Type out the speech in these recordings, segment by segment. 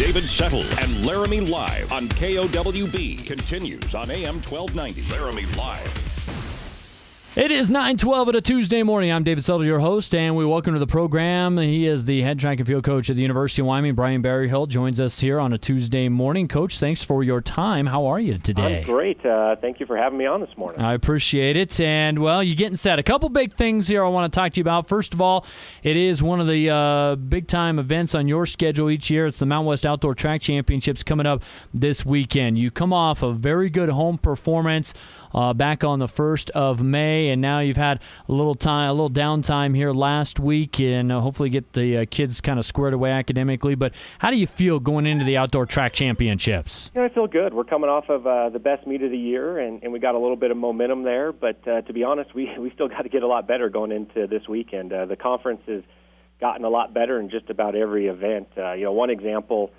David Settle and Laramie Live on KOWB continues on AM 1290. Laramie Live. It is 9:12 on a Tuesday morning. I'm David Settle, your host, and we welcome to the program. He is the head track and field coach at the University of Wyoming. Bryan Berryhill joins us here on a Tuesday morning. Coach, thanks for your time. How are you today? I'm great. Thank you for having me on this morning. I appreciate it. And, well, you're getting set. A couple big things here I want to talk to you about. First of all, it is one of the big-time events on your schedule each year. It's the Mountain West Outdoor Track Championships coming up this weekend. You come off a very good home performance back on the 1st of May, and now you've had a little downtime here last week, and hopefully get the kids kind of squared away academically. But how do you feel going into the Outdoor Track Championships? I feel good. We're coming off of the best meet of the year, and we got a little bit of momentum there. But to be honest, we still got to get a lot better going into this weekend. The conference has gotten a lot better in just about every event. One example,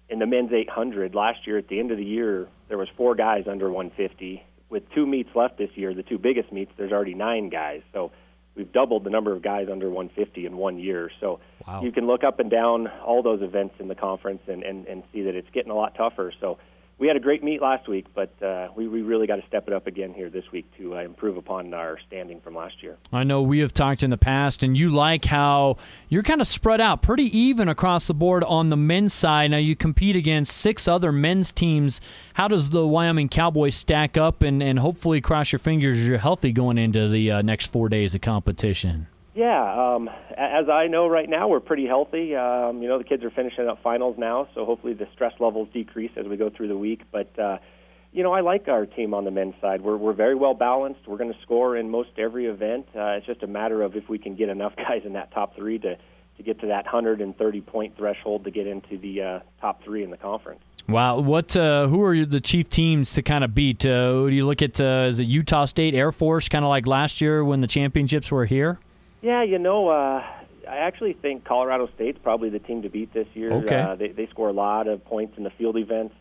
in the men's 800, last year at the end of the year, there was 4 guys under 150. With 2 meets left this year, the 2 biggest meets, there's already 9 guys. So we've doubled the number of guys under 150 in 1 year. So wow. You can look up and down all those events in the conference and see that it's getting a lot tougher. So we had a great meet last week, but we really got to step it up again here this week to improve upon our standing from last year. I know we have talked in the past, and you like how you're kind of spread out pretty even across the board on the men's side. Now you compete against 6 other men's teams. How does the Wyoming Cowboys stack up, and hopefully cross your fingers you're healthy going into the next 4 days of competition? Yeah, as I know right now, we're pretty healthy. The kids are finishing up finals now, so hopefully the stress levels decrease as we go through the week. But, I like our team on the men's side. We're very well balanced. We're going to score in most every event. It's just a matter of if we can get enough guys in that top 3 to get to that 130-point threshold to get into the top 3 in the conference. Wow. Who are the chief teams to kind of beat? Do you look at, is it Utah State Air Force, kind of like last year when the championships were here? Yeah, I actually think Colorado State's probably the team to beat this year. Okay. They score a lot of points in the field events.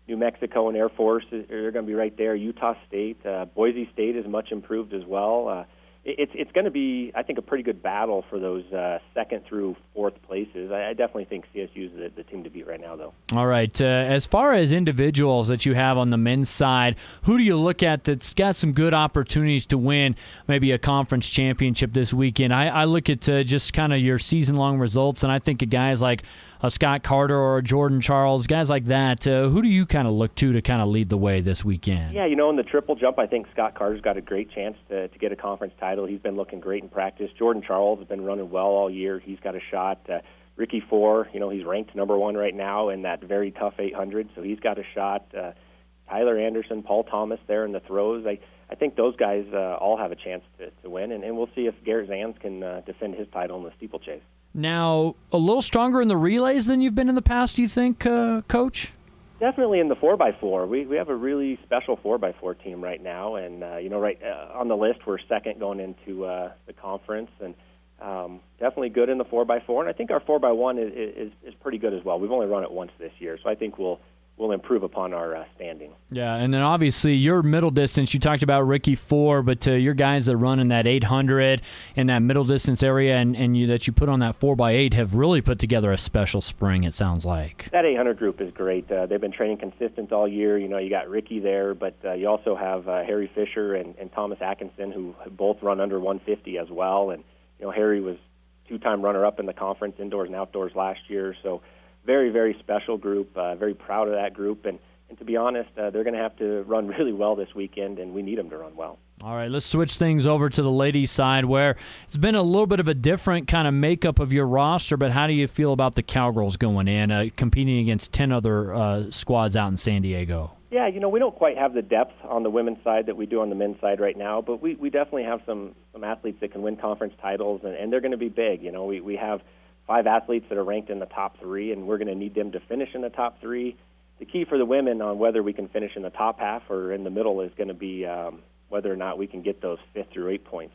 New Mexico and Air Force, they're going to be right there. Utah State, Boise State is much improved as well. It's going to be, I think, a pretty good battle for those 2nd through 4th places. I definitely think CSU is the team to beat right now, though. All right. As far as individuals that you have on the men's side, who do you look at that's got some good opportunities to win maybe a conference championship this weekend? I look at just kind of your season-long results, and I think of guys like a Scott Carter or a Jordan Charles, guys like that. Who do you kind of look to kind of lead the way this weekend? Yeah, in the triple jump, I think Scott Carter's got a great chance to get a conference title. He's been looking great in practice. Jordan Charles has been running well all year. He's got a shot. Ricky Four, he's ranked number 1 right now in that very tough 800, so he's got a shot. Tyler Anderson, Paul Thomas there in the throws. I think those guys all have a chance to win, and we'll see if Garrett Zans can defend his title in the steeplechase. Now, a little stronger in the relays than you've been in the past, do you think, Coach? Definitely in the 4x4. We have a really special 4x4 team right now, and on the list we're 2nd going into the conference, and definitely good in the 4x4. And I think our 4x1 is pretty good as well. We've only run it once this year, so I think we'll improve upon our standing. Yeah, and then obviously your middle distance, you talked about Ricky Four, but your guys that run in that 800 in that middle distance area and that you put on that 4x8 have really put together a special spring, it sounds like. That 800 group is great. They've been training consistent all year. You got Ricky there, but you also have Harry Fisher and Thomas Atkinson, who both run under 150 as well. And, Harry was 2-time runner-up in the conference, indoors and outdoors last year, so very, very special group, very proud of that group. And to be honest, they're going to have to run really well this weekend, and we need them to run well. All right, let's switch things over to the ladies' side, where it's been a little bit of a different kind of makeup of your roster, but how do you feel about the Cowgirls going in, competing against 10 other squads out in San Diego? Yeah, we don't quite have the depth on the women's side that we do on the men's side right now, but we definitely have some athletes that can win conference titles, and they're going to be big. We have 5 athletes that are ranked in the top 3, and we're going to need them to finish in the top 3. The key for the women on whether we can finish in the top half or in the middle is going to be whether or not we can get those 5th through 8 points.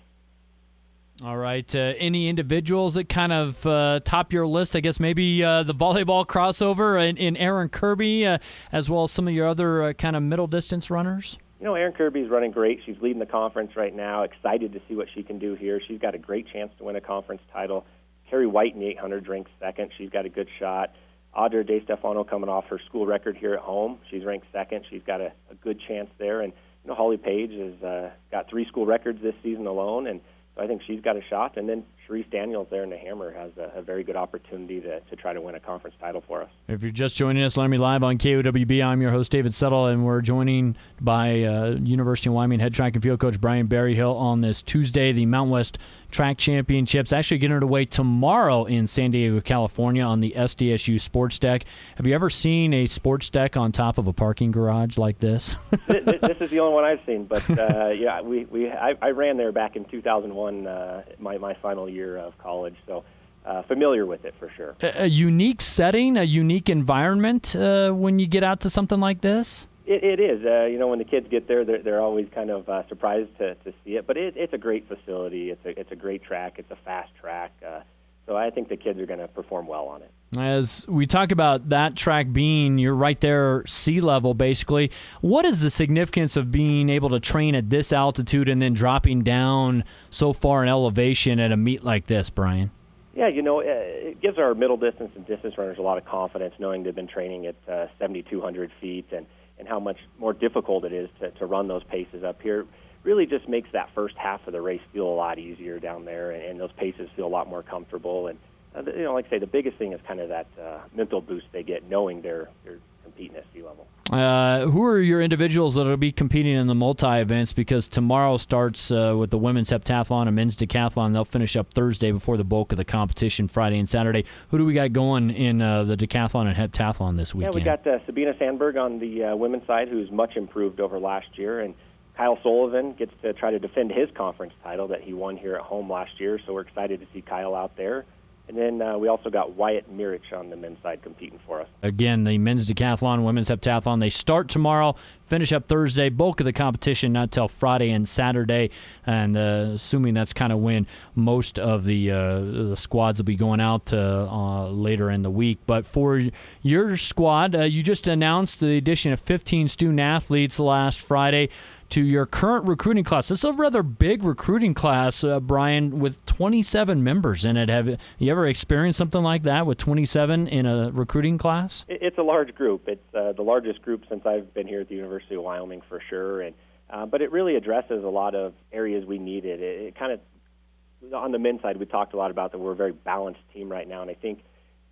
All right. Any individuals that kind of top your list? I guess maybe the volleyball crossover in Aaron Kirby, as well as some of your other kind of middle distance runners? Aaron Kirby's running great. She's leading the conference right now. Excited to see what she can do here. She's got a great chance to win a conference title. Carrie White in the 800 ranks 2nd. She's got a good shot. Audra DeStefano coming off her school record here at home. She's ranked second. She's got a good chance there. And Holly Page has got 3 school records this season alone, and so I think she's got a shot. And then Sharice Daniels there in the Hammer has a very good opportunity to try to win a conference title for us. If you're just joining us, Laramie Live on KOWB, I'm your host, David Settle, and we're joining by University of Wyoming head track and field coach Bryan Berryhill on this Tuesday, the Mountain West Track Championships actually getting underway tomorrow in San Diego, California on the SDSU sports deck. Have you ever seen a sports deck on top of a parking garage like this? This is the only one I've seen, but yeah, I ran there back in 2001, my final year of college, so familiar with it for sure. A unique setting, a unique environment when you get out to something like this? It is. When the kids get there, they're always kind of surprised to see it. But it's a great facility. It's a great track. It's a fast track. So I think the kids are going to perform well on it. As we talk about that track being, you're right there, sea level basically. What is the significance of being able to train at this altitude and then dropping down so far in elevation at a meet like this, Bryan? Yeah, it gives our middle distance and distance runners a lot of confidence knowing they've been training at 7,200 feet and how much more difficult it is to run those paces up here. Really just makes that first half of the race feel a lot easier down there, and those paces feel a lot more comfortable. And, like I say, the biggest thing is kind of that mental boost they get knowing they're competing at sea level. Who are your individuals that will be competing in the multi-events? Because tomorrow starts with the women's heptathlon and men's decathlon. They'll finish up Thursday before the bulk of the competition Friday and Saturday. Who do we got going in the decathlon and heptathlon this weekend? Yeah, we got Sabina Sandberg on the women's side, who's much improved over last year, and Kyle Sullivan gets to try to defend his conference title that he won here at home last year, so we're excited to see Kyle out there. And then we also got Wyatt Mirich on the men's side competing for us. Again, the men's decathlon, women's heptathlon, they start tomorrow, finish up Thursday. Bulk of the competition not till Friday and Saturday, and assuming that's kind of when most of the squads will be going out later in the week. But for your squad, you just announced the addition of 15 student athletes last Friday to your current recruiting class. This is a rather big recruiting class, Bryan, with 27 members in it. Have you ever experienced something like that with 27 in a recruiting class? It's a large group. It's the largest group since I've been here at the University of Wyoming for sure. And but it really addresses a lot of areas we needed. It kind of, on the men's side, we talked a lot about that we're a very balanced team right now, and I think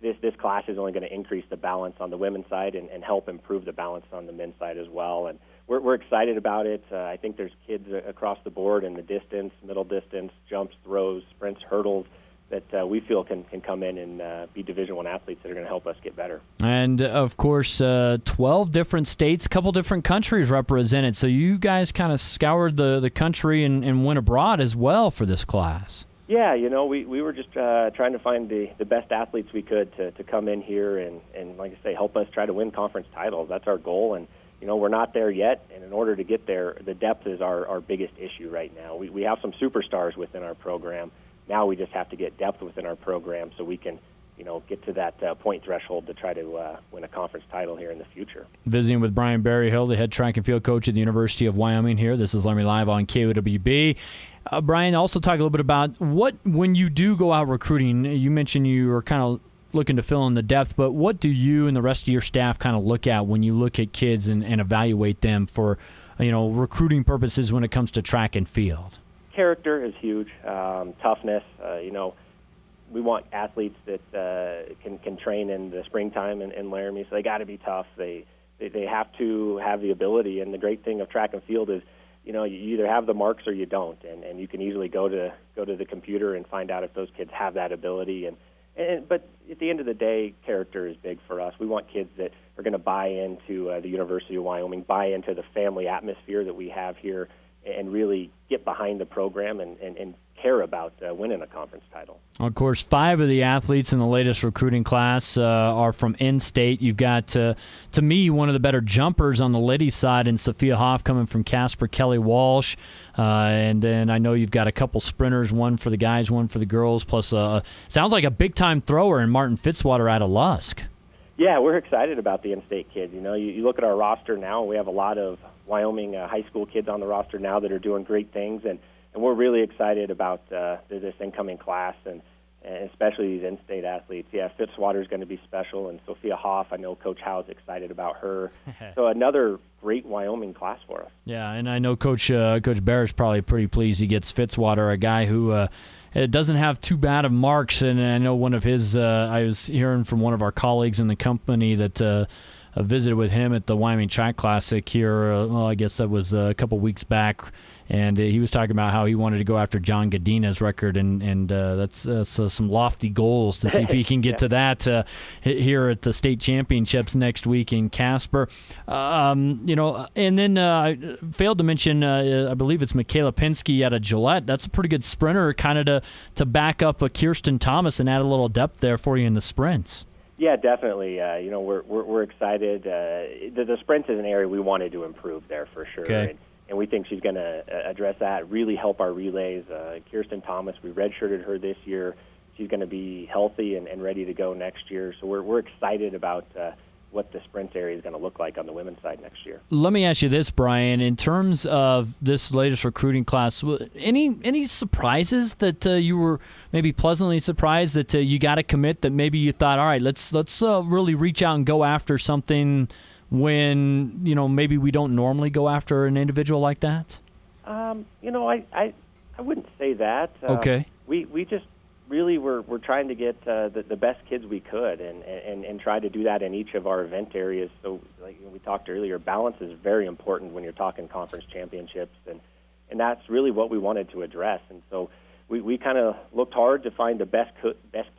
this class is only going to increase the balance on the women's side and help improve the balance on the men's side as well. And we're excited about it. I think there's kids across the board in the distance, middle distance, jumps, throws, sprints, hurdles that we feel can come in and be Division I athletes that are going to help us get better. And, of course, 12 different states, couple different countries represented. So you guys kind of scoured the country and went abroad as well for this class. Yeah, we were just trying to find the best athletes we could to come in here and, like I say, help us try to win conference titles. That's our goal, and we're not there yet, and in order to get there, the depth is our biggest issue right now. We have some superstars within our program. Now we just have to get depth within our program so we can, get to that point threshold to try to win a conference title here in the future. Visiting with Bryan Berryhill, the head track and field coach at the University of Wyoming here. This is Laramie Live on KOWB. Bryan, also talk a little bit about when you do go out recruiting, you mentioned you were kind of looking to fill in the depth, but what do you and the rest of your staff kind of look at when you look at kids and evaluate them for, recruiting purposes when it comes to track and field? Character is huge. Toughness. We want athletes that can train in the springtime in Laramie, so they got to be tough. They have to have the ability, and the great thing of track and field is, you either have the marks or you don't, and you can easily go to the computer and find out if those kids have that ability. But at the end of the day, character is big for us. We want kids that are going to buy into the University of Wyoming, buy into the family atmosphere that we have here, and really get behind the program and care about winning a conference title. Of course, 5 of the athletes in the latest recruiting class are from in-state. You've got, to me, one of the better jumpers on the ladies' side in Sophia Hoff coming from Casper, Kelly Walsh. And then I know you've got a couple sprinters, one for the guys, one for the girls, plus sounds like a big-time thrower in Martin Fitzwater out of Lusk. Yeah, we're excited about the in-state kids. You look at our roster now, we have a lot of Wyoming high school kids on the roster now that are doing great things, and we're really excited about this incoming class. And and especially these in-state athletes. Yeah, Fitzwater's going to be special, and Sophia Hoff, I know Coach Howe's excited about her. So another great Wyoming class for us. Yeah, and I know Coach Bear's probably pretty pleased he gets Fitzwater, a guy who doesn't have too bad of marks. And I know one of his, I was hearing from one of our colleagues in the company that visited with him at the Wyoming Track Classic here, I guess that was a couple weeks back, and he was talking about how he wanted to go after John Godina's record, and that's some lofty goals to see if he can get to that here at the state championships next week in Casper. And then I failed to mention, I believe it's Michaela Pinsky out of Gillette. That's a pretty good sprinter, kind of to back up Kirsten Thomas and add a little depth there for you in the sprints. Yeah, definitely. We're excited. The sprint is an area we wanted to improve there for sure. Okay. And we think she's going to address that, really help our relays. Kirsten Thomas, we redshirted her this year. She's going to be healthy and ready to go next year. So we're excited about what the sprint area is going to look like on the women's side next year. Let me ask you this, Brian. In terms of this latest recruiting class, any surprises that you were maybe pleasantly surprised that you got to commit, that maybe you thought, all right, let's really reach out and go after something when maybe we don't normally go after an individual like that? I wouldn't say that. Okay. We just really we're trying to get the best kids we could and try to do that in each of our event areas. So like we talked earlier, balance is very important when you're talking conference championships, and that's really what we wanted to address. And so we kind of looked hard to find the best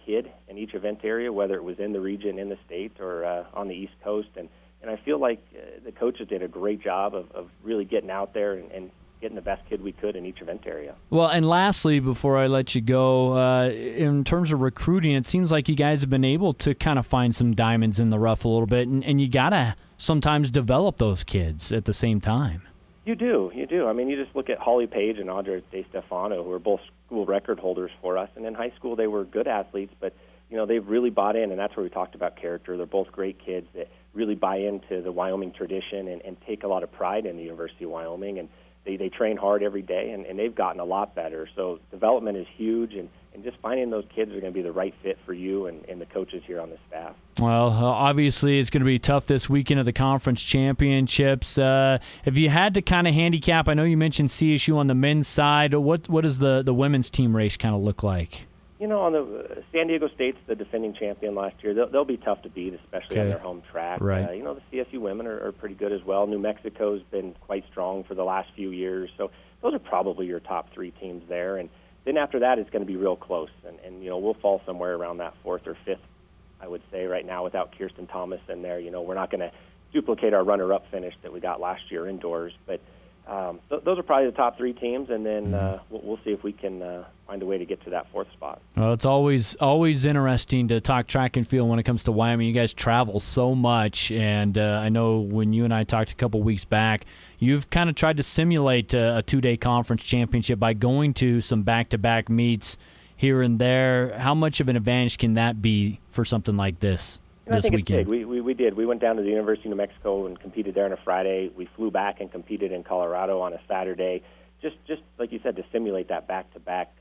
kid in each event area, whether it was in the region, in the state, or on the East Coast. And I feel like the coaches did a great job of really getting out there and getting the best kid we could in each event area. Well, and lastly, before I let you go, in terms of recruiting, it seems like you guys have been able to kind of find some diamonds in the rough a little bit, and you got to sometimes develop those kids at the same time. You do. I mean, you just look at Holly Page and Audra De Stefano, who are both school record holders for us, and in high school they were good athletes, but they've really bought in, and that's where we talked about character. They're both great kids that really buy into the Wyoming tradition and take a lot of pride in the University of Wyoming, and they train hard every day, and they've gotten a lot better. So development is huge, and just finding those kids are going to be the right fit for you and the coaches here on the staff. Well, obviously it's going to be tough this weekend at the conference championships. If you had to kind of handicap, I know you mentioned CSU on the men's side, what does the women's team race kind of look like? On the San Diego State's the defending champion last year. They'll be tough to beat, especially on their home track. Right. The CSU women are pretty good as well. New Mexico's been quite strong for the last few years. So those are probably your top three teams there. And then after that, it's going to be real close. And we'll fall somewhere around that fourth or fifth, I would say, right now without Kirsten Thomas in there. We're not going to duplicate our runner-up finish that we got last year indoors. But those are probably the top three teams, and then we'll see if we can find a way to get to that fourth spot. Well, it's always interesting to talk track and field when it comes to Wyoming. You guys travel so much, and I know when you and I talked a couple weeks back, you've kind of tried to simulate a two-day conference championship by going to some back-to-back meets here and there. How much of an advantage can that be for something like this? I think weekend? It's big. We did. We went down to the University of New Mexico and competed there on a Friday. We flew back and competed in Colorado on a Saturday, just like you said, to simulate that back-to-back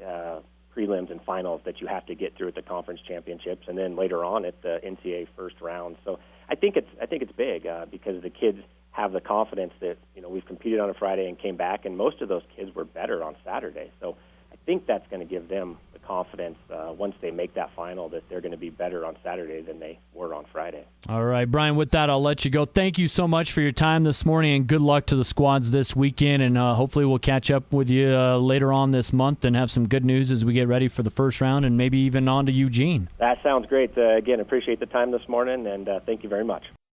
prelims and finals that you have to get through at the conference championships, and then later on at the NCAA first round. So I think it's big because the kids have the confidence that we've competed on a Friday and came back, and most of those kids were better on Saturday. So I think that's going to give them the confidence once they make that final that they're going to be better on Saturday than they were on Friday. All right, Brian, with that, I'll let you go. Thank you so much for your time this morning, and good luck to the squads this weekend, and hopefully we'll catch up with you later on this month and have some good news as we get ready for the first round and maybe even on to Eugene. That sounds great. Again, appreciate the time this morning, and thank you very much.